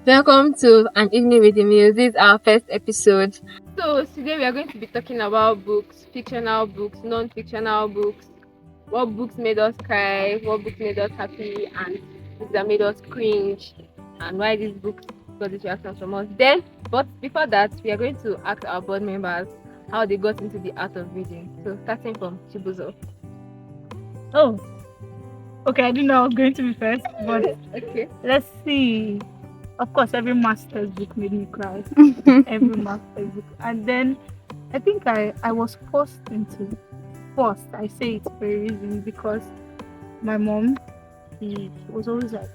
Welcome to An Evening with the Muse. This is our first episode. So today we are going to be talking about books, fictional books, non-fictional books, what books made us cry, what books made us happy, and books that made us cringe, and why these books got these reactions from us. But before that, we are going to ask our board members how they got into the art of reading. So starting from Chibuzo. Oh, okay. I didn't know I was going to be first, but Okay. let's see. Of course, every master's book made me cry. Every master's book, and then I think I was forced. I say it for a reason because my mom, she was always like,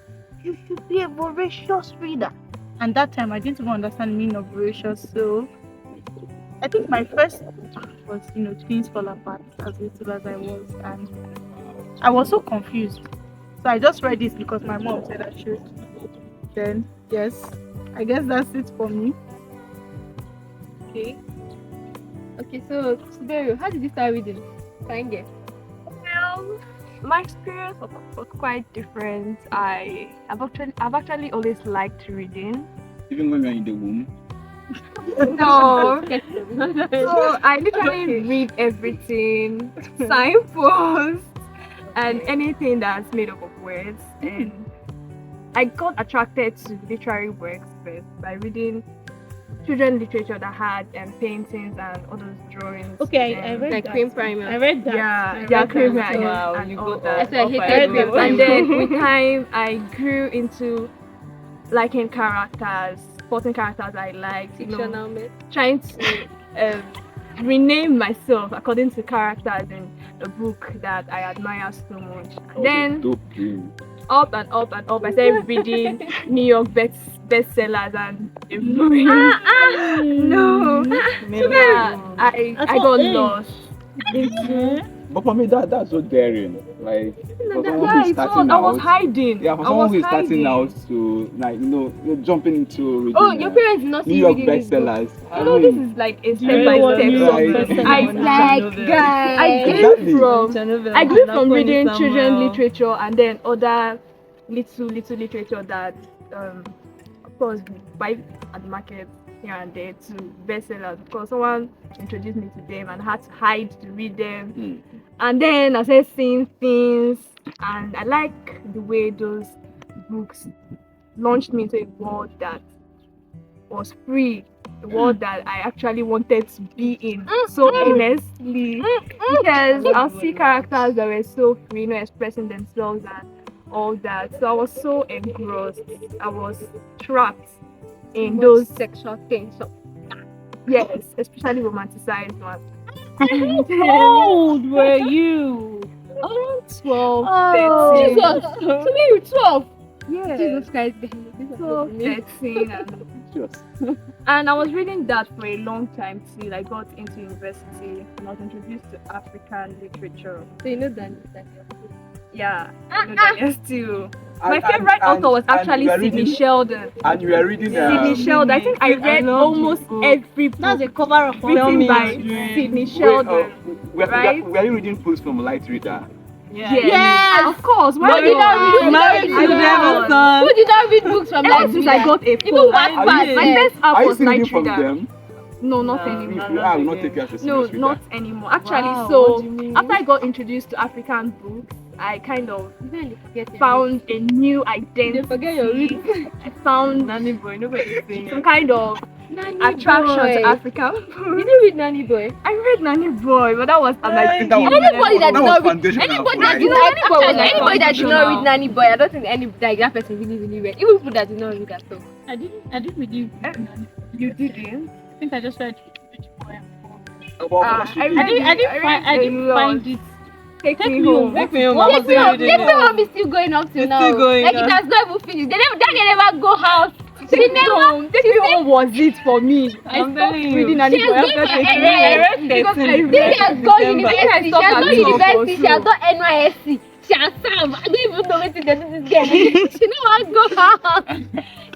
"You should be a voracious reader," and that time I didn't even understand the meaning of voracious. So I think my first book was Twins Fall Apart, as little as I was, and I was so confused. So I just read this because my mom said I should. Then yes, I guess that's it for me. Okay, so Suberu, how did you start reading? Thank you. Well, my experience was quite different. I've actually always liked reading. Even when you're in the womb. No. So I literally read everything, signposts, and anything that's made up of words. And I got attracted to literary works first by reading children literature that had paintings and all those drawings. Okay, I read Like that. cream primer. I read that. Yeah, cream that. primer. Wow, and you all got that. that. I hated cream primer. And then with time, I grew into liking characters, sporting characters I liked. Fictional myth. Trying to rename myself according to characters in a book that I admire so much. And then Dope dream. up and up, I started reading New York bestsellers and no, I got lost into. But for me, that's so daring. Like, for someone who's starting I was out. hiding. Yeah, for someone who's starting out to, like, you're jumping into reading. Oh, your parents did not see New you York reading this book. bestsellers. You know, this is like a step by step. I grew from reading children literature and then other little literature that of course buy at the market here and there to bestsellers because someone introduced me to them and I had to hide to read them. And then I started seeing things and I like the way those books launched me into a world that was free, a world that I actually wanted to be in so earnestly because I'll see characters that were so free, expressing themselves and all that. So I was so engrossed. I was trapped in those sexual things. So, yes, especially romanticized ones. How old were you? Around 12, oh, 13. Jesus! To me, you're 12. Yeah. Jesus Christ. 12, 13. Just. And I was reading that for a long time till I got into university and I was introduced to African literature. So you know that. Yeah, yes too. My favorite author was actually Sidney Sheldon. And you are reading Sidney Sheldon. I think I read almost every book. That's a cover of written by Sidney Sheldon. Were you reading books from a light reader? Yes, of course. Why did Who did not read books from ever since I got a phone? Even Wattpad. My best app Are you was still reading Night from Reader. them? No, not If anymore. you are, I will not take you as a No, serious not reader. anymore. Actually, Wow, so what do you mean? after I got introduced to African books, I kind of Found found a new identity. You forget your roots. I found Nanny boy, nobody's saying some it. kind of attraction to African Did books. you read Nanny Boy? I read Nanny Boy, but that was at like think that was- Anybody that did That was not read foundational, anybody right? that did not Anybody that did not read Nanny Boy, I don't think any that person really read. Even people that did not read at all. I didn't really. You didn't? I think I just read Rich Boy and Poor. I didn't find it. Take me home. Take me home. I was This reading it. film is still going up till It's now. still going Like up. it has not even finished. That can never go house. Take me home was it for me. I I'm stopped telling you. reading Nanny She Boy has after been taking to it. Because I This read has gone December. university. She has I gone stopped university. She has also. gone NYSC. She has served. I don't even know what to do this girl. She know how to go house.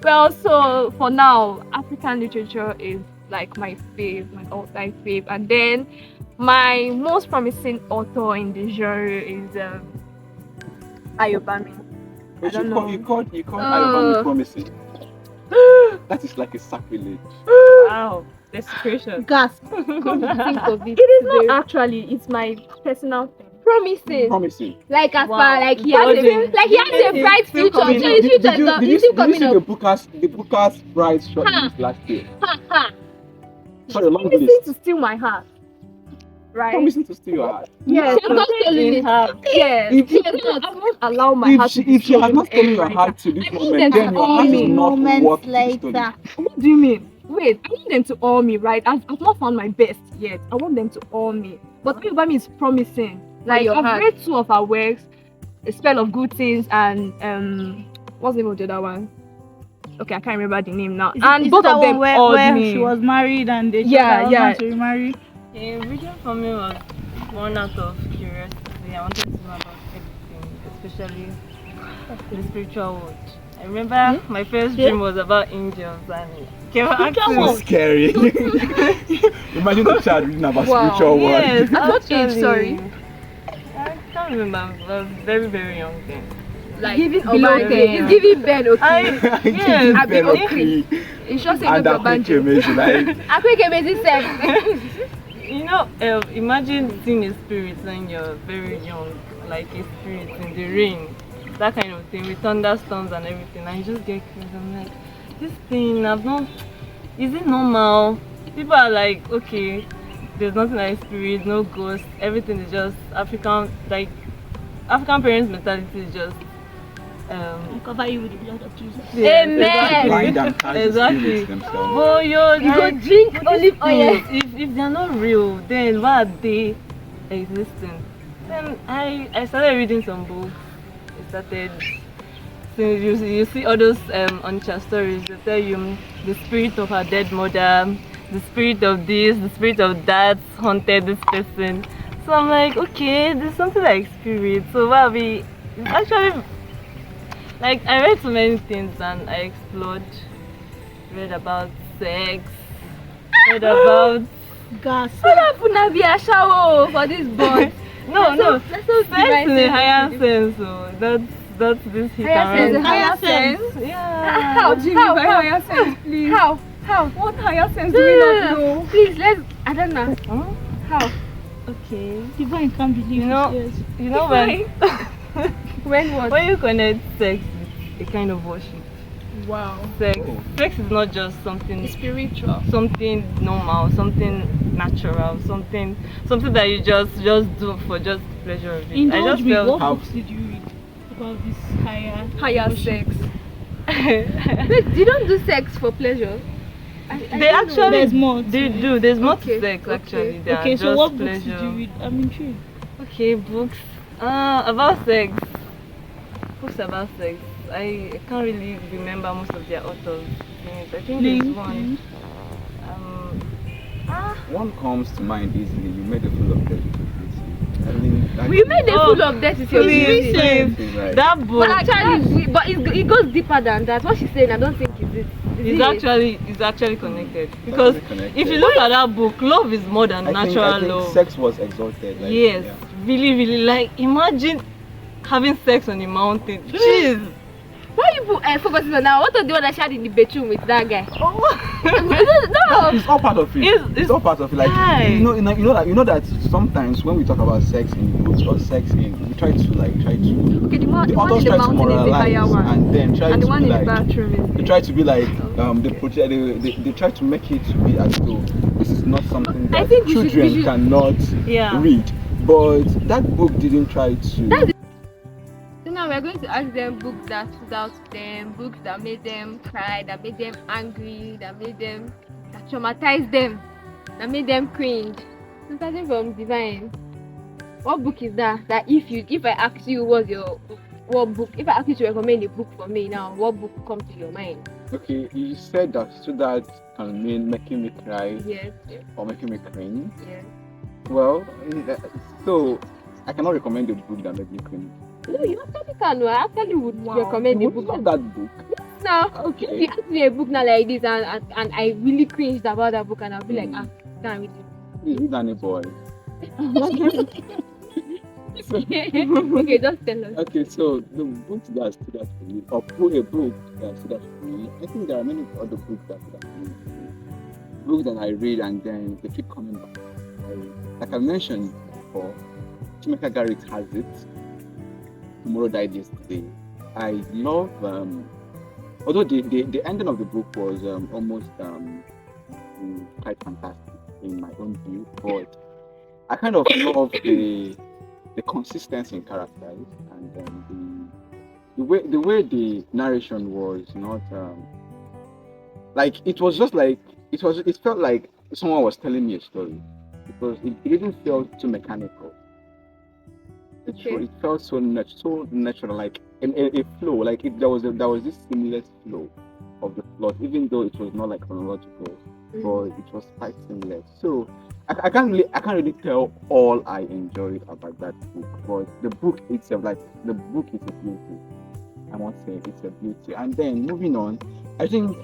Well, so for now, African literature is like my all-time fave. And then my most promising author in the genre is Ayobami. But I don't know. you called Ayobami promising. That is like a sacrilege. Wow, desecration. Gasp. Come to think of it. It is not actually. It's my personal thing. promising. Promising. Like as Wow. far like he has Dodging. a bright Still future. coming So up. his future is not did is you still coming see up. the Booker's Bride shortlist last year? Ha ha. Sorry, a long Promising list. to steal my heart. Right? Promising to steal your heart. Yes. She has not stolen it. Yes. If- She has not. I won't allow my heart to be if she has not stolen your right heart to this I need moment, them then to your own heart me. is not Moments worth to be stolen. later. What do you mean? Wait, I want them to owe me, right? I've not found my best yet. I want them to owe me. But what about me is promising. Like your I've heart. read 2 of her works, A Spell of Good Things and what's the name of the other one? Okay, I can't remember the name now. And both of them owed where me. she was married and they Yeah, told her yeah. husband to remarry. Reading for me was one out of curiosity. I wanted to know about everything, especially the spiritual world. I remember my first dream was about angels and they were asking So scary. Imagine the child reading about spiritual world. Yes, At what age, actually. sorry? I can't remember. I was very, very young then. Like Giving below below 10. ten. He's giving Ben okay. Yes, I be Ben okay. Okri It's just a and no banjo. Akweke like I quick amazing sex. you know, imagine seeing a spirit when you're very young, like a spirit in the rain, that kind of thing, with thunderstorms and everything. I just get curious. I'm like, this thing, is it normal? People are like, okay, there's nothing like spirit, no ghost, everything is just African, like, African parents' mentality is just, I cover you with the blood of Jesus. Amen. blind and catch the Exactly. spirits themselves. Oh, you're You go like, drink but olive these oil. things, if they're not real, then why are they existing? Then I started reading some books. I started, so you see all those Onitsha stories. They tell you the spirit of her dead mother, the spirit of this, the spirit of that haunted this person. So I'm like, okay, there's something like spirit. So why are we? It's actually, like, I read so many things and I explored. Read about sex. Read about Gas. What happened to be a shower for this boy? no That's so sex divine in a higher sense. sense. So that's this hit Higher sense. and run. Higher sense. Yeah. How? What do you mean by higher sense, please? How? What higher sense do we not know? Please, I don't know. Huh? How? Okay. Divine can't believe You know- his ears. You know when When what? when you connect sex with a kind of worship. Wow. Sex Oh. sex is not just something Spiritual. something normal, something natural, something that you just do for just the pleasure of it. I Indulge just me. felt What how- books did you read about this Higher sex. Wait, you don't do sex for pleasure? I They don't know. actually There's more. They do. There's more Okay, to sex okay. actually. They Okay, are so just what books pleasure. did you read? I'm intrigued. Okay, books. About sex. Books about sex. I can't really remember most of their authors' names. I think there's one. One comes to mind easily. You made a fool of death. I mean, that We made a Oh, fool of death with your Please, music. please. right. That book But actually, it goes deeper than that. What she's saying, I don't think is is actually connected because connected. if you look at that book, love is more than natural I think love. sex was exalted. Like, Yes, yeah. really, really. Like imagine having sex on a mountain. Jeez. Why you focusing on now? What was the one that she had in the bedroom with that guy? No. It's all part of it. It's all part of it. Like Right. you know that sometimes when we talk about sex in books or sex in, we try to Okay, the one the in authors the try to mountain is the higher moralize one, and then try and the to one be in the like bathroom is they try to be like they try to make it to be as though this is not something I that think we children should- cannot Yeah. read. But that book didn't try to. So now we're going to ask them books that stood out to them, books that made them cry, that made them angry, that traumatized them, that made them cringe. So starting from Divine, what book is that? That if I ask you what book, if I ask you to recommend a book for me now, what book comes to your mind? Okay, you said that stood out can mean making me cry Yes, or making me cringe. yes. Well, so I cannot recommend a book that made me cringe. No, you actually can. I actually would recommend a You book. would love that book. Now, if Okay. you ask me a book now like this and I really cringed about that book and I'll be like, can't read it. Is it Danny Boy? Okay, just tell us. Okay, so the books that stood out for me, or a book that stood out for me, I think there are many other books that stood out for me. Books that I read and then they keep coming back. Like I mentioned before, Chimeka Garrett has it. Tomorrow Died Yesterday. I love, although the ending of the book was almost quite fantastic in my own view, but I kind of love the consistency in characters and the way the narration was not like it was just like it felt like someone was telling me a story because it didn't feel too mechanical. Okay. It felt so natural, like a flow, like there was this seamless flow of the plot, even though it was not like chronological, but it was quite seamless. So I can't really tell all I enjoyed about that book, but the book itself, like the book is a beauty. I must say it's a beauty. And then moving on, I think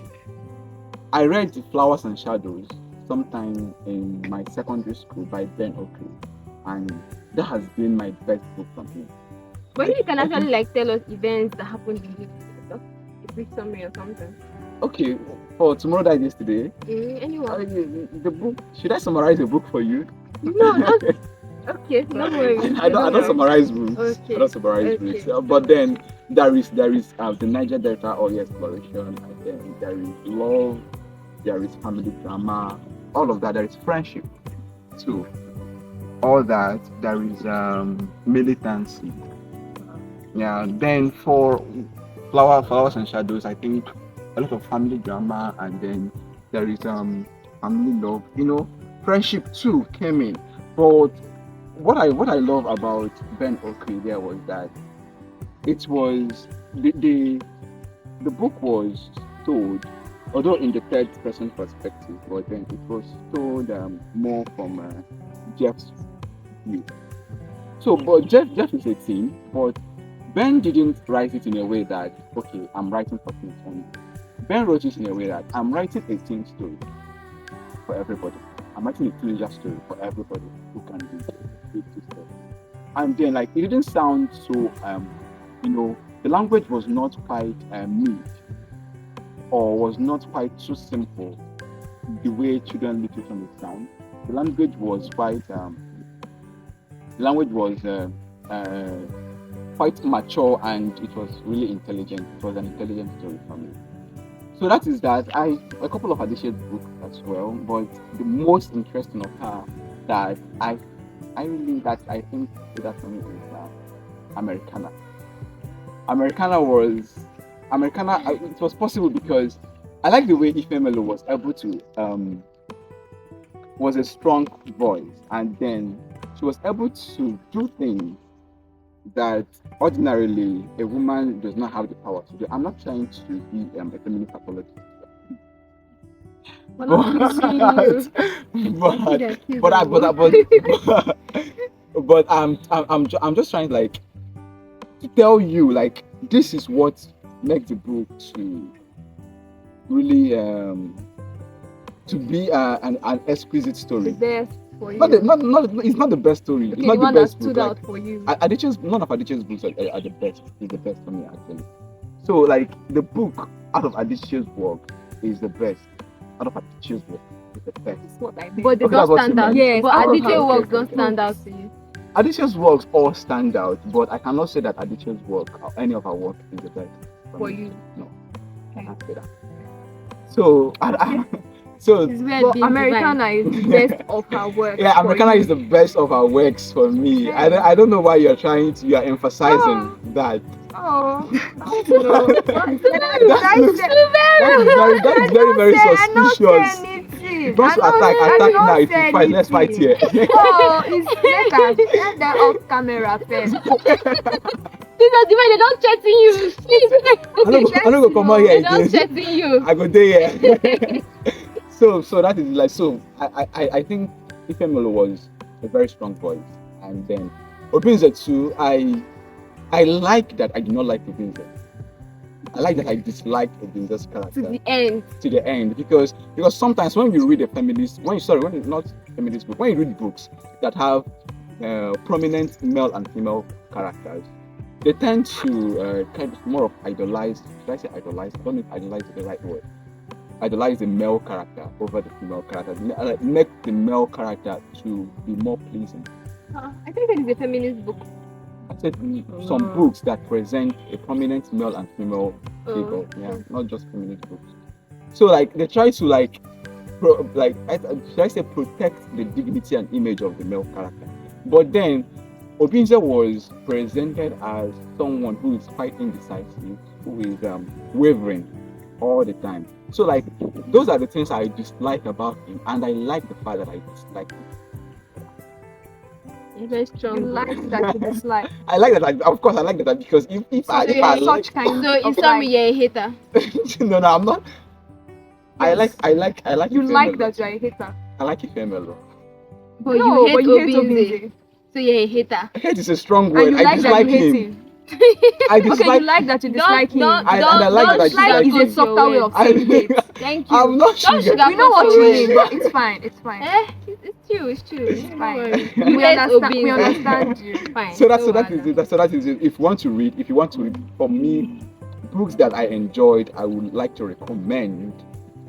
I read Flowers and Shadows sometime in my secondary school by Ben Oakley, and that has been my best book from him. But you can actually like tell us events that happened in the book, a brief summary or something. Okay, for Tomorrow Died Yesterday. Anyone? The book. Should I summarize the book for you? No, not okay. No worries. I don't summarize books. Okay. I don't summarize books. But then there is the Niger Delta oil exploration, and then there is love, there is family drama, all of that. There is friendship too. All that. There is militancy. Yeah. Then for Flowers and Shadows, I think a lot of family drama, and then there is family love. Friendship too came in. But what I love about Ben Oakley there was that it was the book was told, although in the third person perspective, but then it was told more from Jeff's view. So, but Jeff is a team, but Ben didn't write it in a way that, okay, I'm writing for teams only. Ben wrote it in a way that I'm writing a team story for everybody. I'm writing a teenager story for everybody who can read this story. And then, like, it didn't sound so, the language was not quite neat or was not quite so simple the way children literature may sound. The language was quite, quite mature, and it was really intelligent. It was an intelligent story for me. So that is that. A couple of Adisha's books as well, but the most interesting of her that I think that for me is Americana. It was possible because I like the way Ifemelo was able to was a strong voice, and then she was able to do things that ordinarily a woman does not have the power to do. I'm not trying to be a feminist apologist. But I'm just trying like to tell you like this is what makes the book to really to be an exquisite story. The best for you. It's not the best story. Okay, it's not the one best that stood book. out for you. None of Aditya's books are the best. It's the best for me actually. So like the book out of Aditya's work is the best. Out of Aditya's work is the best. But they don't stand out. Yes, but Aditya's works don't stand out to you. Aditya's works all stand out, but I cannot say that Aditya's work or any of her work is the best for you. No, I can't say that. So Americana is the best of her work. Yeah, Americana is the best of her works for me. Okay. I don't know why you are emphasizing that. Oh, That is very suspicious. Don't attack now. If you fight, let's fight here. Oh, it's better off camera first. Jesus, they don't threaten you. Please. I'm not gonna come out here They don't again. threaten you. I go there. So that is like so. I think Ifemelo was a very strong voice, and then Obinze too. I like that I do not like Obinze. I like that I dislike Obinze's character to the end because sometimes when you read a feminist, when you read books that have prominent male and female characters, they tend to kind of more of idolize. Should I say idolize? I don't know if idolize is the right word. Idolize the male character over the female character. Make the male character to be more pleasing. I think it is a feminist book. I said some books that present a prominent male and female figure. Yeah, not just feminist books. So like they try to should I say protect the dignity and image of the male character. But then Obinze was presented as someone who is quite indecisive, who is wavering all the time. So like those are the things I dislike about him, and I like the fact that I dislike him. You're very strong. You like that you dislike. I like that. Of course, I like that because if I like, such kind So of it's not me, you're a hater. no, I'm not. Yes. I like. You Ife like Melo. that you're a hater. I like Ife Melo. But No, you but hate you hate Obinze. Obinze. So you're a hater. Hate is a strong And word. you I like that dislike you hate him. him. I Okay, dislike. you like that you dislike him. and I like that I Dislike dislike is a softer way of I- saying hate. Thank you. I'm not Don't sure. sugar- We know what That's you what mean, it but it's fine. It's fine. It's true. It's true. It's fine. fine. We understand. We understand you. Fine. So that No is it. So that is it. If you want to read, for me, books that I enjoyed, I would like to recommend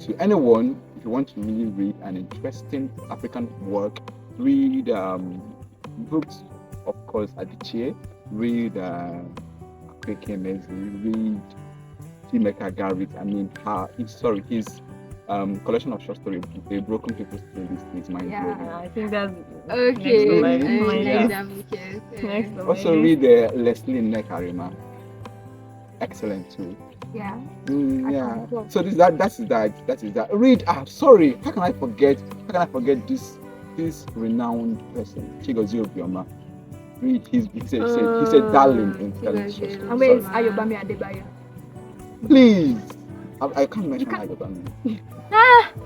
to anyone. If you want to really read an interesting African work, read books, of course, Adichie. Read Akweke Mezi. Read Chimeka Garrett. I mean, his collection of short stories, The Broken People's Playlist, is mind blowing. Yeah, I think that's Okay. Next on my list. next on my Also list. read Leslie Nekarima. Excellent too. Yeah. Yeah. can So that is that. Read. Sorry. How can I forget? This renowned person, Chigozie Obioma. Read he's a darling in television. And where is Ayobami Adebayo? Please. I can't mention Ayobami.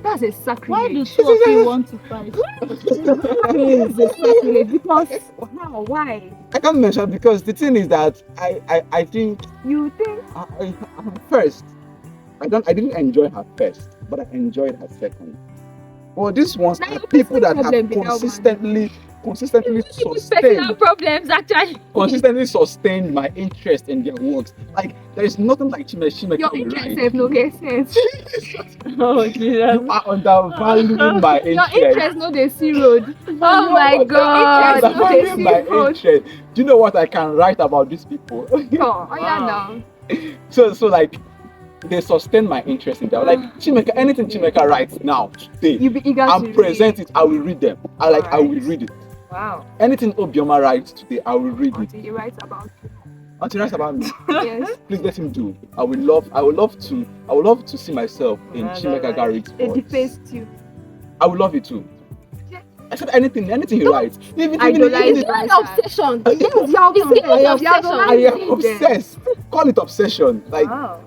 That's a Why sacrilege. do two of you want to fight? It's a sacrilege because how? Why? I can't mention because the thing is that I think You think? first I didn't enjoy her first, but I enjoyed her second. Well, these ones Now are your people that personal have problem with consistently Personal problems, actually. consistently sustained my interest in their works. Like there is nothing like Chimeka Your will interest write. have no get sense. Oh, Jesus. You are undervaluing my Your interest. interest no dey see road. Oh my God. Your interest no dey Undervaluing my see road. interest. Do you know what I can write about these people? Oh yeah now. so like they sustain my interest in them. Like Chimeka, anything Chimeka writes now today, You be eager and to present it, I will read them. I will read it. Wow. Anything Obioma writes today, I will read it. Until he writes about you. Until he writes about me, Yes. please let him do. I would love to see myself in Yeah, Chimeka that's Garrett's A voice. defaced you. I would love it too. Yeah. I said anything he writes. Even Idolize It's it. not an obsession. Yes, you have It's to. an You have obsession. to I like am it. obsessed. Call it obsession. Like Wow.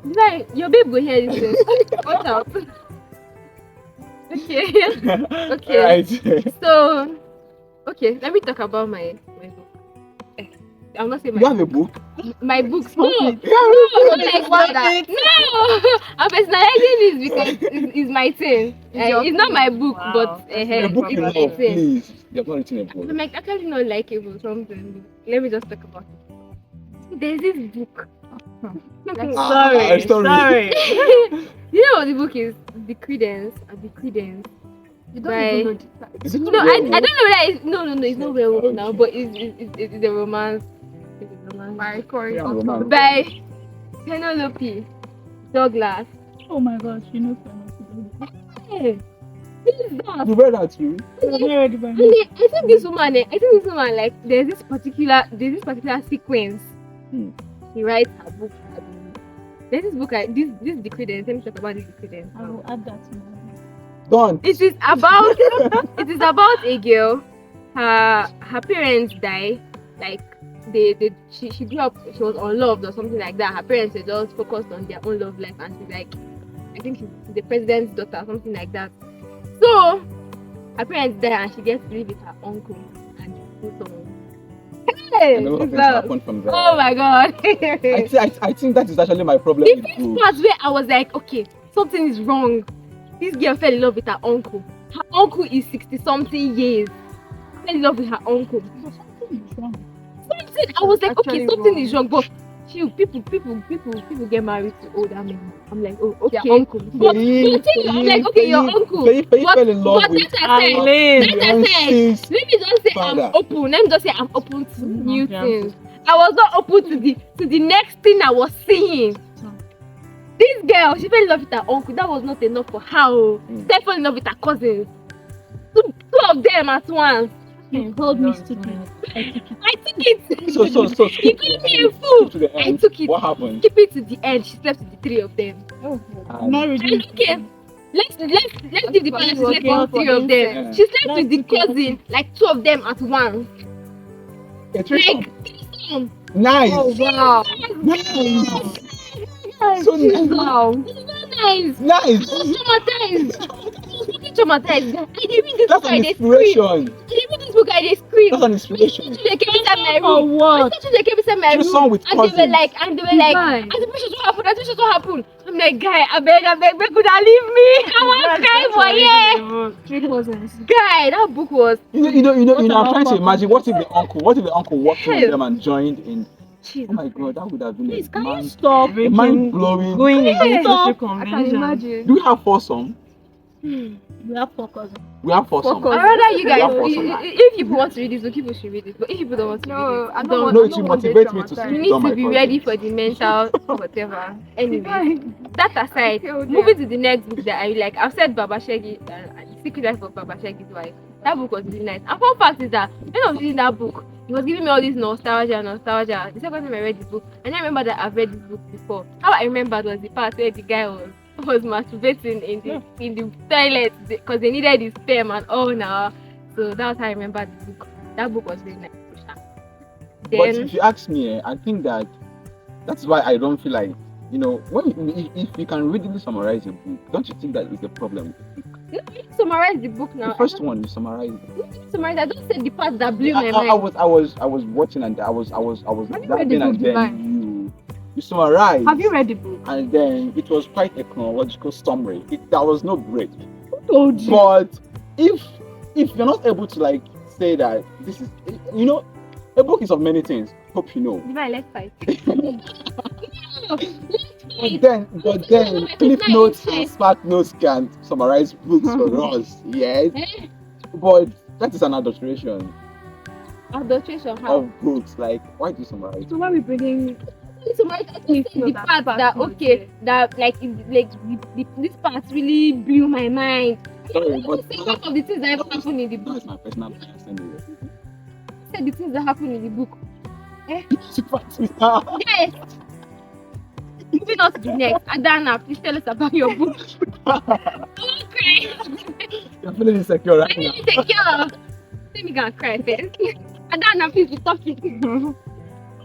Like, your babe will hear this. Watch out. Okay. Okay. right. So, okay, let me talk about my book. I'll not say You my have a book? my books. No, Yeah. like that. No, I'm personalizing this because it's my thing. your It's not my book, Wow. but A book in it's love, my thing. please. You have not written a book. I'm like actually not likable something. Let me just talk about it. There's this book. Sorry. sorry. You know what the book is? The Credence. The Credence. You don't By- even know the title. Is it No, I don't know werewolf? whether it's no, it's not werewolf Okay. now, but it's a romance. It's a romance. By Corey Yeah, October. romance. By Penelope Douglas. Oh my gosh, you know Hey, who's that? You read that too? already by And now. then, I think this woman, like, there's this particular sequence. She writes her book. There's this book. This is the Credence. Let me talk about this Credence. I will add that to my Done. It is about a girl. Her parents die. Like she grew up. She was unloved or something like that. Her parents were just focused on their own love life, and she's like, I think she's the president's daughter, or something like that. So her parents die, and she gets to live with her uncle and she's someone. Hey, And a lot of it's things that- happen from there. oh my God! I think that is actually my problem The with first books. part where I was like, okay, something is wrong. This girl fell in love with her uncle. Her uncle is 60 something years. fell in love with her uncle. Something is wrong. Something, I was like, okay, Actually something wrong. is wrong, but people get married to older men. I'm like, oh, okay. Their uncle. But I'm like, okay, your uncle. Faye fell in love But with that aside, Eileen. let me just say Father. I'm open. Let me just say I'm open to new Yeah. things. I was not open to the next thing I was seeing. This girl, she fell in love with her uncle. That was not enough for her. She fell in love with her cousins. Two of them at once. You told me stupid. I took it. I took it. So You skip called me a fool. to the I end. took it. What happened? Keep it to the end. She slept with the three of them. Not really. And okay, let's give the part she slept with the three of them. Yeah. She slept with the cousin, like two of them at once. A threesome. Like threesome. Nice. Oh wow. Nice. So nice. Wow. This is so nice. Nice. Traumatized. I was fucking traumatized. I didn't read this That's book. an I did scream. inspiration. I didn't read this book. I did scream. That's an inspiration. They came inside my For room. what? They came inside my Threesome room. with And they were cousins. like, Divine. Auntie Precious, what happened? Auntie Precious, what happened? I'm like, guy, I beg, where could I leave me? I want to cry for you. Three cousins. Guy, that book was You know, I'm trying to about imagine what if the uncle walked in with Hell. them and joined in. Jesus. Oh my god, that would have been Please, a can you mind, stop? a mind-blowing. Going against social Stop. I can conventions. imagine. Do we have foursome? We have 4 cousins. We have foursome. I'd rather you guys, Yeah, for some. if people want to read this book, people should read it. But if people don't want to read it, I don't. No, it will motivate me to You sit need on to my be cousins. ready for the mental whatever. Anyway, that aside, moving to the next book that I like. I've said Baba Shaggy, Secret Life of Baba Shaggy's Wife. That book was really nice. And fun fact is that when I was reading that book, it was giving me all this nostalgia. The second time I read this book, and I remember that I've read this book before. How I remembered was the part where the guy was masturbating in the toilet because they needed his sperm and all now. So that's how I remember the book. That book was really nice. But Then if you ask me, I think that's why I don't feel like, if you can readily summarize a book, don't you think that is the problem? summarize the book now. The first one, you summarize it. Summarize. I don't say the part that blew my I mind. was watching and I was Have you read the observing and book, then you summarize. Have you read the book? And then it was quite a chronological summary. There was no break. Who told you? But if you're not able to like say that this is, a book is of many things. Hope you know. Divine, let's fight. But then Cliff Notes and Spark Notes can summarize books for us. Yes. But that is an adulteration Adulteration. How? of books. Like, why do you summarize? So why are we bringing Summarize the part that okay, that this part really blew my mind. Sorry, but Say half of the things that ever happened in the book. that's my personal bias anyway. Say the things that happened in the book. Superficial. Yes. Moving on to the next. Adana, please tell us about your book. Okay. You're feeling insecure right I'm now. insecure. Let me go and cry first. Adana, please be talking.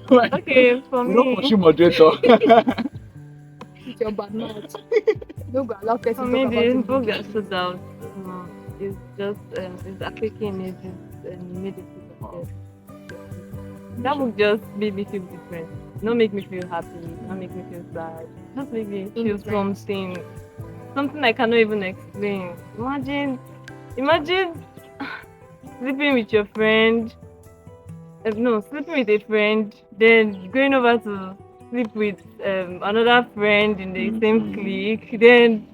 Okay, for We don't me, push you, moderator. with your bad mouth? Don't go allow person for to me, talk the about book it. that stood out is just is African ages and made it to that book just made me feel different. Not make me feel happy, not make me feel sad. Just make me feel something I cannot even explain. Imagine sleeping with your friend. Sleeping with a friend, then going over to sleep with another friend in the same clique, then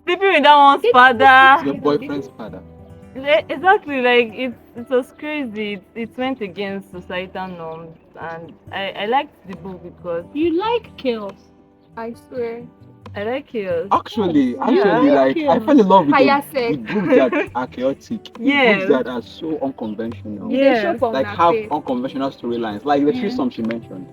sleeping with that one's father. Your boyfriend's father. Exactly, like it was crazy. It went against societal norms, and I liked the book because You like chaos. I swear. I like chaos. Actually, Yeah. like I fell in love with, Higher with books that are chaotic. Yes. Books that are so unconventional. Yeah. They show from Like that have face. unconventional storylines. Like the threesome she mentioned.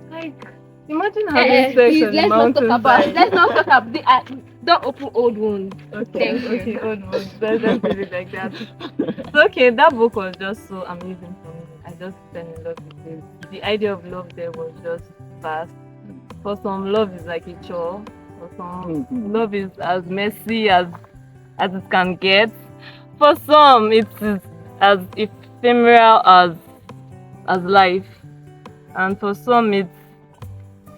Like imagine Eh, having sex please, on the let's not talk about. mountainside. Let's not talk about. Don't open old wounds. Okay, Thank you. okay, old ones. Let's do it like that. So okay, that book was just so amazing for me. I just fell in love with it. The idea of love there was just fast. For some, love is like a chore. For some, love is as messy as it can get. For some, it is as ephemeral as life, and for some,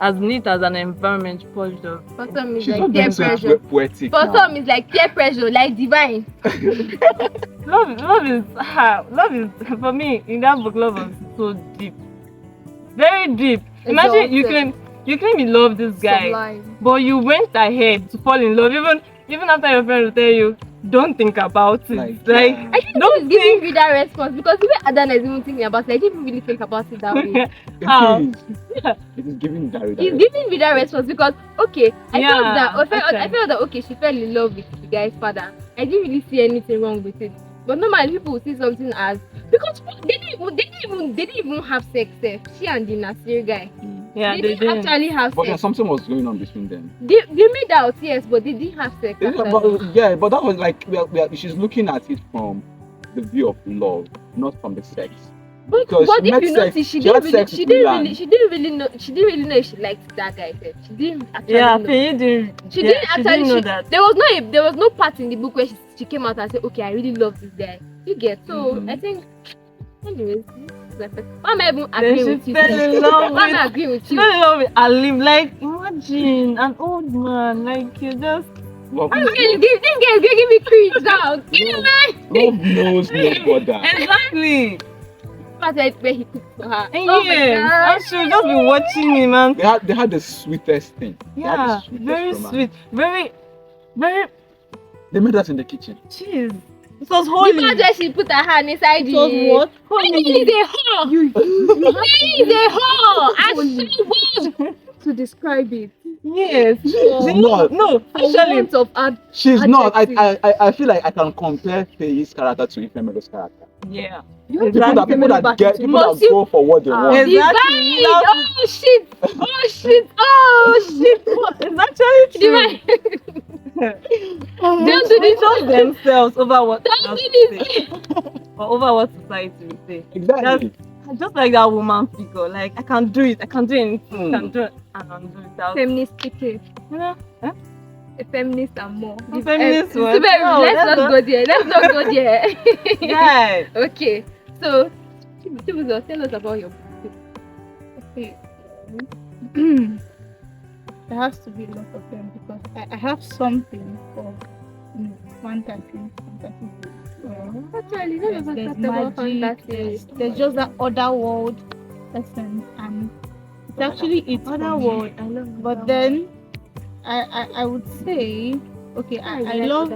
as neat as an environment polished up. For some, it's She's like not peer being so pressure. poetic For now. some, it's like peer pressure, like divine. Love is for me in that book. Love was so deep, very deep. Imagine you claim you love this guy, Sublime. but you went ahead to fall in love even after your friend will tell you don't think about it. Like, Like yeah. I think don't he's giving think. me that response because the way Adana is even thinking about it, I didn't really think about it that way. How? It is giving Dari He's giving me that response because okay, I felt actually. that okay, she fell in love with the guy's father. I didn't really see anything wrong with it. But normally people will see something as because they didn't even have sex there. She and the Nasir guy. Yeah, they didn't actually have But then sex. something was going on between them. They made out, yes, but they didn't have sex. Yeah, but that was like she's looking at it from the view of love, not from the sex. But Because she if met you sex- notice, she had sex with Milan. she didn't really know if she liked that guy. She didn't actually Yeah, know. Faye didn't. She yeah, didn't she actually. didn't know that. There was no part in the book where she came out and said, "Okay, I really love this guy." You get so. I think. Anyways, why am I even Then agreeing she with you? fell in love Why am I with. agreeing with She you? fell in love with Alim. Like imagine an old man. Like you just. Love, This guy is giving me cringe now. Get away! love knows no border. Exactly. That's where he cooked for her. And Oh my yes, god! I should just be watching him and They had the sweetest thing. They had the yeah, sweetest very romance. sweet, very. They made us in the kitchen. Jeez, it was The holy. part where she put her hand inside It was what? Faye is a whore! Faye is a whore! I so good to describe it. Yes. She's not. No, For actually, want of ad- She's not. adjective. I feel like I can compare Faye's character to Ifemelo's character. yeah. You want People to that put Ifemelo back into go for what they want. Exactly. Divine! Oh shit! Oh shit! Oh shit! It's actually true. Divine! Don't do they this. trust themselves over what Don't others do this. say, or over what society will say. Exactly. Just like that woman figure, like I can do it, I can do anything, I can do it and undo it. Feminist speaking. You know? Huh? A feminist and more. A feminist So one? baby, No, let's that's not go there. Let's not go there. Yeah. Okay. So, Chibuzo, tell us about your book. Okay. There has to be a lot of them because I have something for fantasy. Actually, none of us There's talked about magic. fantasy. There's just that other world essence, and it's actually it. for Other me. word, I love. But then I would say, okay, I love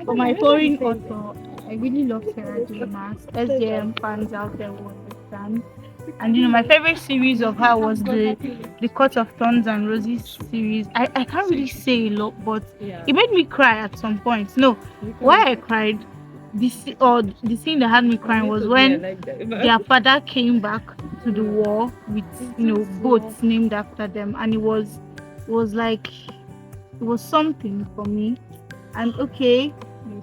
for my foreign author. I really love Sarah J. Maas. SJM fans out there will understand. And my favorite series of her was the Court of Thorns and Roses series. I can't really say a lot, but Yeah. it made me cry at some point. No, why I cried, the scene that had me crying was when their father came back to the war with boats named after them, and it was something for me. And okay,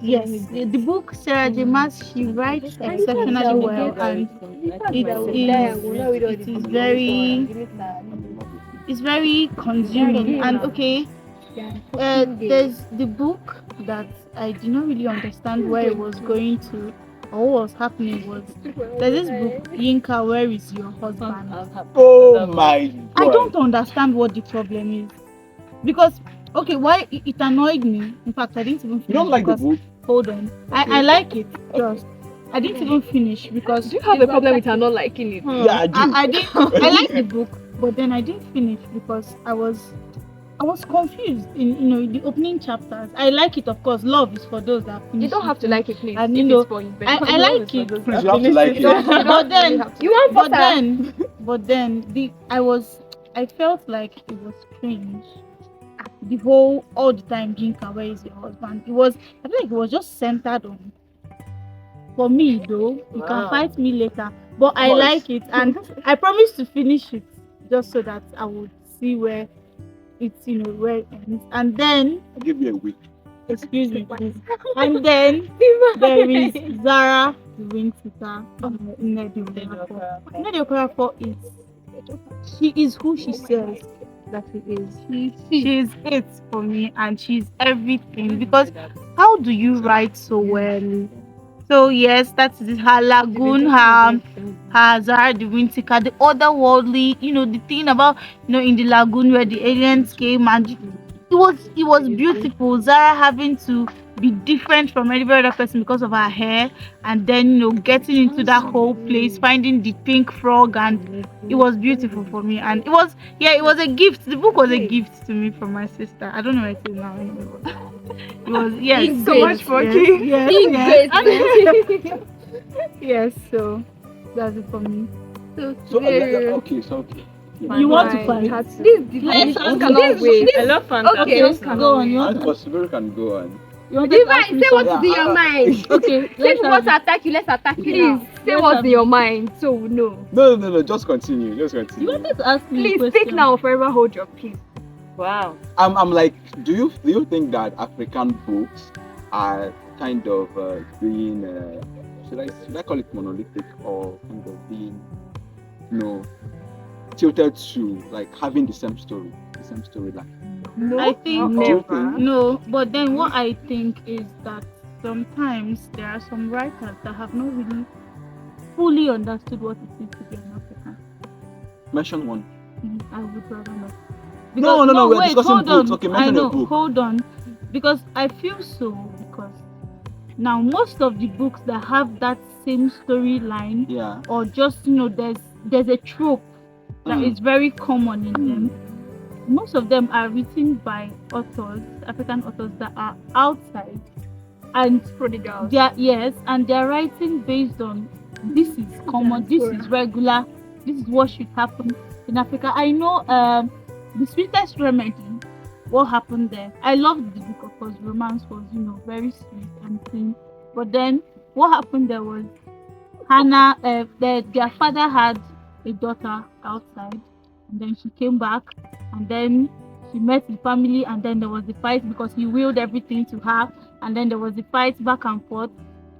yes, the book Sarah J. Maas, she writes exceptionally well, and it's very consuming. And okay, there's the book that I did not really understand where it was going to or what was happening was there's this book, Yinka, Where Is Your Husband? Oh my god. I don't understand what the problem is. Because okay, why it annoyed me. In fact, I didn't even finish. You don't like the because- book? Hold on. I like it. Just I didn't even finish because Do you have a problem with her not liking it? Yeah, I do. I didn't. I like the book, but then I didn't finish because I was confused in the opening chapters. I like it, of course. Love is for those that finish. You don't have to like it, please. And if it's for you. I like it. Please, you have to like it. But then You want but then I felt like it was strange. All the time, Jinka, where is your husband? I feel like it was just centered on. For me, though, you can fight me later, but I like it, and I promise to finish it just so that I would see where it's, where it ends. And then, I'll give you a week. excuse me, please. And then there is Zara, the Winsita, Nnedi Okorafor she is who she says that she is. She is it for me, and she's everything. Because how do you write so well? So yes, that is her lagoon, her her Zara the Wintika, the otherworldly, the thing about, in the lagoon where the aliens came, and it was beautiful. Zara having to be different from every other person because of her hair, and then getting into that whole place, finding the pink frog, and it was beautiful for me. And it was a gift. The book was a gift to me from my sister. I don't know where it is now anymore. It was, yes, So much for yes, Yes. yes. So that's it for me. So So today, okay, so okay. You want to Fine. fight? this Let's device cannot wait. I love fantasy. Okay, also. Go on. You want And to, for Sibyl can go on. you want to ask Device, me say what's something? in your mind. Okay, Since let's we want to have attack you, let's attack you Please now. say Let's what's have in your mind so we know. No, just continue. Just You continue. wanted to ask me a Please question. speak now or forever hold your peace. Wow. I'm like, do you think that African books are kind of being should I call it monolithic, or kind of being tilted to like having the same storyline? No, I think never. no, but then what I think is that sometimes there are some writers that have not really fully understood what it is to be an African. Mention one. I would rather not. No, we're wait, discussing hold books. on. Okay, I mention know, a book. hold on. Because I feel so, because now most of the books that have that same storyline, Yeah. or just there's a trope that is very common in them. Most of them are written by authors, African authors that are outside, and Prodigals. they're writing based on this is common, this is regular, this is what should happen in Africa. I know The Sweetest Remedy, what happened there. I loved the book, of course. Romance was very sweet and clean, but then what happened there was Hannah, their father had a daughter outside, and then she came back, and then she met the family, and then there was a fight because he willed everything to her, and then there was a fight back and forth,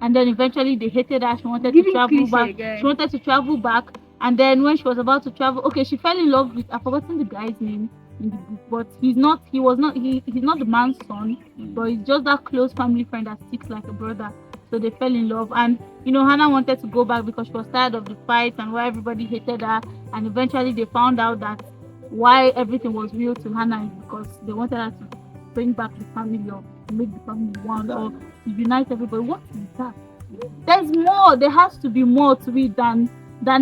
and then eventually they hated her. She wanted to travel back. She wanted to travel back, and then when she was about to travel, okay, she fell in love with, I've forgotten the guy's name in the book, but he's not the man's son, but he's just that close family friend that sticks like a brother. So they fell in love, and Hannah wanted to go back because she was tired of the fight and why everybody hated her, and eventually they found out that why everything was real to Hannah is because they wanted her to bring back the family, or make the family one, or to unite everybody. What is that? There's more. There has to be more to it than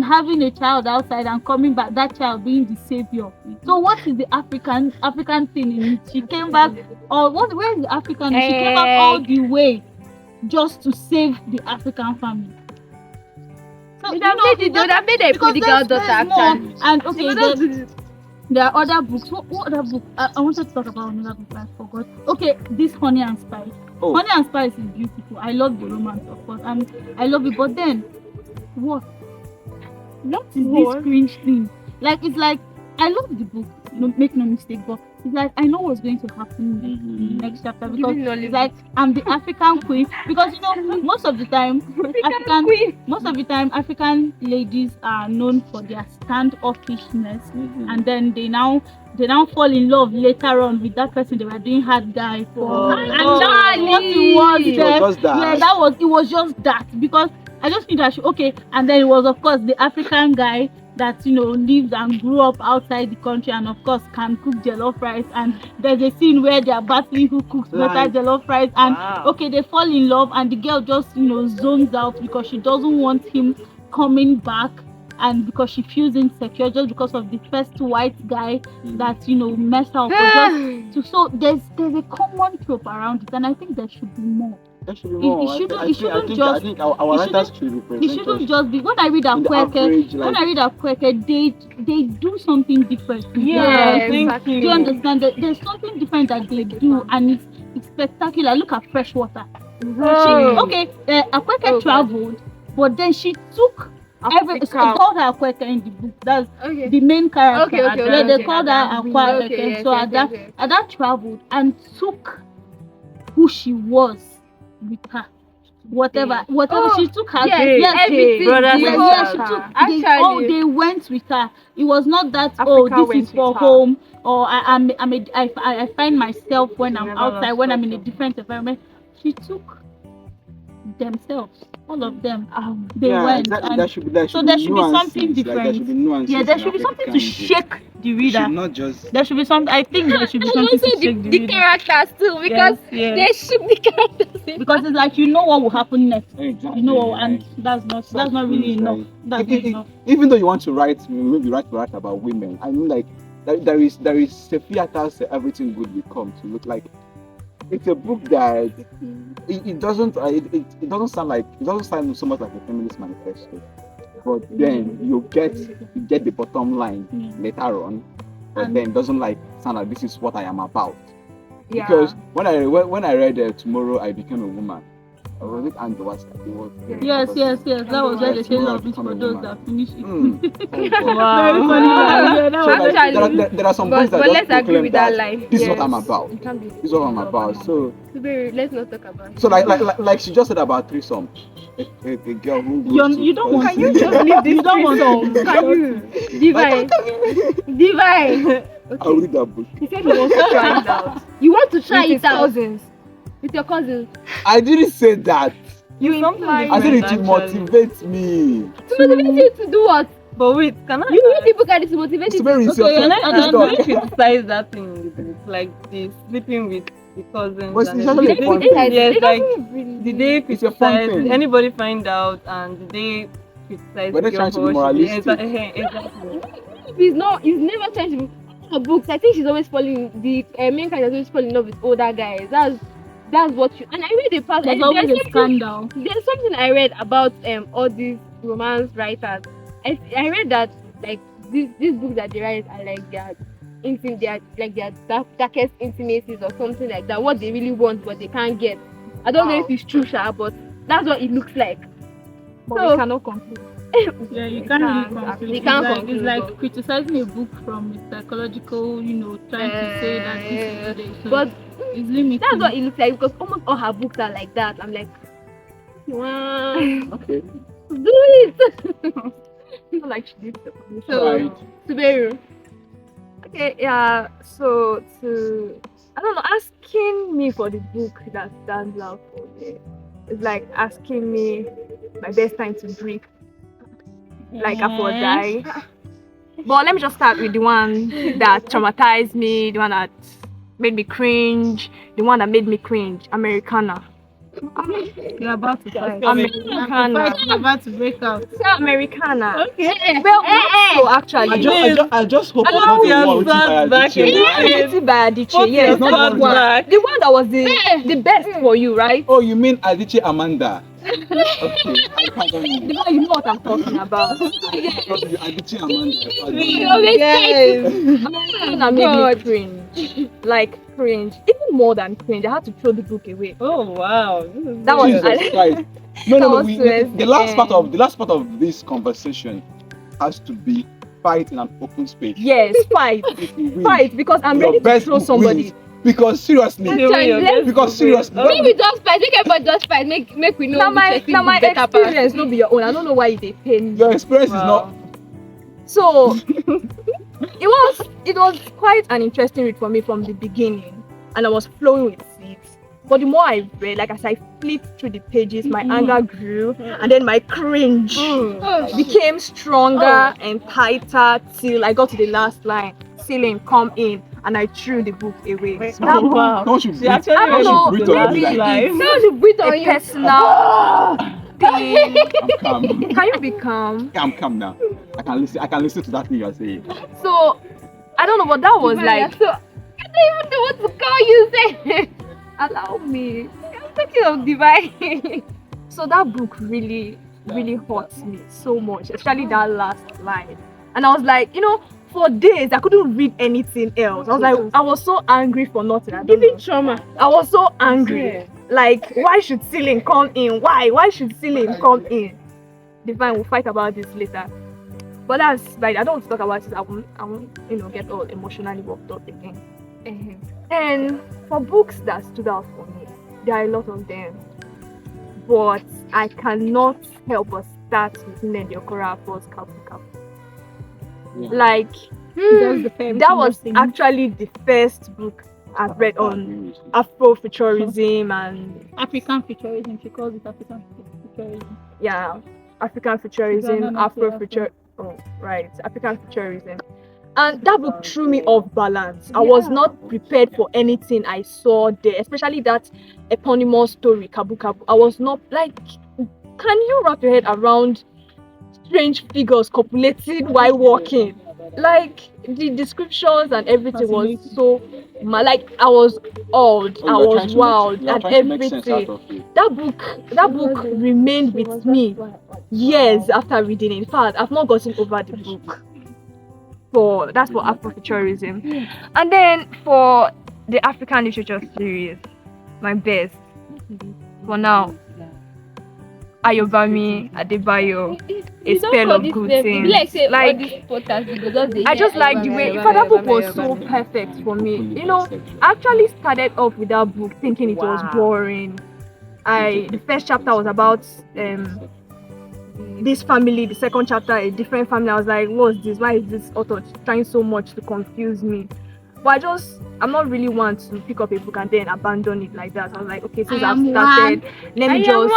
having a child outside and coming back, that child being the savior. So what is the African thing in it? She came back, or where is the African? She came back all the way just to save the African family. So They would have made a prodigal daughter actually. And okay, there are other books. What other book? I wanted to talk about another book, but I forgot. Okay, this Honey and Spice. Oh. Honey and Spice is beautiful. I love the romance, of course, and I love it. But then, what is this cringe thing? Like, it's like, I love the book. Make no mistake, but it's like I know what's going to happen in the next chapter, because it's like I'm the African queen. Because most of the time African ladies are known for their standoffishness, and then they now fall in love later on with that person they were doing hard guy for. And it was just that, because I just think that and then it was, of course, the African guy that lived and grew up outside the country, and of course can cook jollof rice, and there's a scene where they are battling who cooks better jollof rice, and they fall in love, and the girl just zones out because she doesn't want him coming back, and because she feels insecure just because of the first white guy that messed her up. So there's a common trope around it, and I think there should be more. There should be more. I think our writers should represent. It shouldn't just be. When I read Akweke, they do something different. Exactly. Do you understand that there's something different that they do, and it's spectacular. Look at Freshwater. Akweke traveled, but then she took she called her Akweke in the book. That's the main character. They called her Akweke. So Ada traveled and took who she was with her. Whatever she took her. They went with her. It was not that this is for home, or I find myself when I'm outside, when I'm in a different environment. She took themselves. All of them, they Yeah, went. exactly. And There should be so there should be something nuances, different. Like, there should be nuances. Yeah, there in should be something to African book. shake the It reader. should not just. There should be something. I think there should be And something also to shake the the reader. characters too, because Yes. they should be characters. Because it's like you know what will happen next. Exactly. You know, and that's not really enough. That's not enough. Even though you want to write, maybe write about women, I mean, like there is a theater everything good will come to look like. It's a book that it doesn't sound so much like a feminist manifesto, but then you get the bottom line later on, but then it doesn't sound like this is what I am about. Yeah. Because when I read Tomorrow I Became a Woman, was it Andrew? Yes. That was where they say love is for those that finish it. Oh, God. Wow. Very funny. Yeah, that So was Actually, there are some but books that let's just agree with that proclaim line. this is Yes. what I'm about. It can't be. This is what I'm about. So Let's not talk about it. So like she just said about threesome. A girl who goes you don't want Can you just leave this You don't want threesome? Can you? Divine. Divine. I'll read that book. He said he wants to try it out. You want to try With his it out cousins. with your cousins. I didn't say that. You Something implied. I said it Actually. will motivate me. To motivate you to do what? But wait, can I? You read the book and it's motivated. It's very easy. Okay, Can I Can criticize that thing with it? Like the sleeping with the cousins? But it's and actually a everything. fun thing. Yes, It like doesn't really- did they It's a fun criticize? thing. Did anybody find out and did they criticize? But they're the trying to be girl for what she did? moralistic. Exactly. He's never trying to be. Her books, I think she's always falling. The main character is always falling in love with older guys. That's what you. And I read the past. There's always a scandal. There's something I read about all these romance writers. I read that like these books that they write are like their darkest intimacies or something like that. What they really want, but they can't get. I don't know if it's true, Sha, but that's what it looks like. But So- we cannot conclude. Yeah, you You can't really can't. conclude. You It's can't like, conclude, it's like but- criticizing a book from a psychological, trying to say that this is today. So But it's limited. that's what it looks like because almost all her books are like that. I'm like, wow, Okay. do it. Not like she did. So, Right. Subaru. Okay, yeah. So I don't know, asking me for the book that stands out for me is like asking me my best time to break. Like I for die. But let me just start with the one that traumatized me, the one that made me cringe, the one that made me cringe, Americana. You're about to fight. Americana. You're about to break out. Americana. Okay. Well, so actually. I just hope Allow it's not the your one written by thoughts back Adichie. in Written by Adichie, Put yes, your that thoughts one. back. The one that was the best for you, right? Oh, you mean Adichie Amanda? Okay. I can't The one you know what I'm talking about. Adichie Amanda. You always say Americana made me cringe. Like cringe. Even more than cringe. I had to throw the book away. Oh wow. That was Jesus Christ. No. That was The last towards part of this conversation has to be fight in an open space. yes, fight. If you win, Fight because I'm your ready to best throw book somebody. wins. Because seriously, because seriously, Maybe we just fight. Make everybody just fight. Make we know. Now my better experience no be your own. I don't know why they pain me. your experience is not. So it was quite an interesting read for me from the beginning, and I was flowing with it. But the more I read, like as I flipped through the pages, my anger grew, and then my cringe became stronger and tighter till I got to the last line. Ceiling, come in, and I threw the book away. That book, Wow. No one should She breathe. actually I don't know, breathe on maybe you like life. No, you breathe on a you. personal thing. I'm calm. Can you be calm? I'm calm now. I can listen to that thing you're saying. So I don't know, but that was like So I don't even know what to call you. Say, allow me. I'm talking of divine. So that book really hurts me so much, especially that last line. And I was like, for days I couldn't read anything else. I was like, I was so angry for nothing. I don't know. trauma. I was so angry. Like, why should ceiling come in? Why should ceiling come in? Divine, we'll fight about this later. But that's like I don't want to talk about it. I won't get all emotionally worked up again. And for books that stood out for me, there are a lot of them. But I cannot help but start with Nnedi Okorafor's Kapu. Yeah. Like That's the famous that was thing. actually the first book I've read on Afrofuturism and African futurism. She calls it African futurism. yeah, African futurism, African futurism. And that book threw me off balance. I was not prepared for anything I saw there, especially that eponymous story, Kabu Kabu. I was not like, can you wrap your head around strange figures copulating while walking? Like the descriptions and everything was so like I was awed, I was wild and everything. That book remained with me years after reading it. In fact, I've not gotten over the book. That's for Afrofuturism. And then for the African literature series, my best for now, Ayobami Adebayo, A Spell of Good Things. I just like the way that book was so perfect for me. You know, I actually started off with that book thinking it was boring. The first chapter was about this family, the second chapter a different family. I was like, what's this? Why is this author trying so much to confuse me? But I'm not really one to pick up a book and then abandon it like that. I was like, okay, since I've started, let me just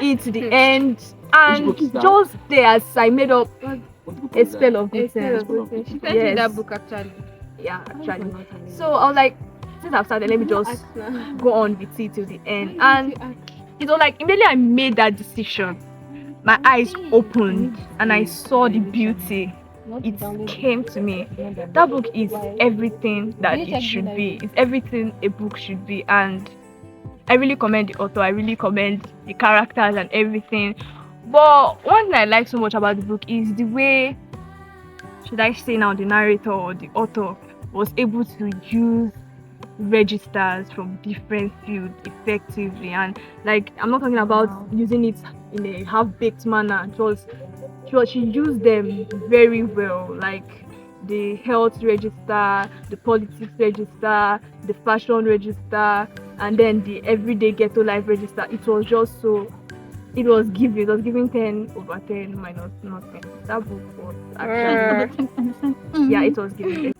see it to the end. And just there, as I made up A Spell of Good Things. She sent me that book actually. Yeah, actually. So I was like, since I've started, let me just go on with it till the end. And it was like immediately I made that decision, my eyes opened and I saw the beauty. It came to me. That book is everything that it should be. It's everything a book should be, and I really commend the author. I really commend the characters and everything. But one thing I like so much about the book is the way, should I say now, the narrator or the author was able to use registers from different fields effectively. And like, I'm not talking about using it in a half-baked manner. She used them very well, like the health register, the politics register, the fashion register, and then the everyday ghetto life register. It was just so, it was giving 10 over 10 minus nothing. That book was actually, yeah, it was giving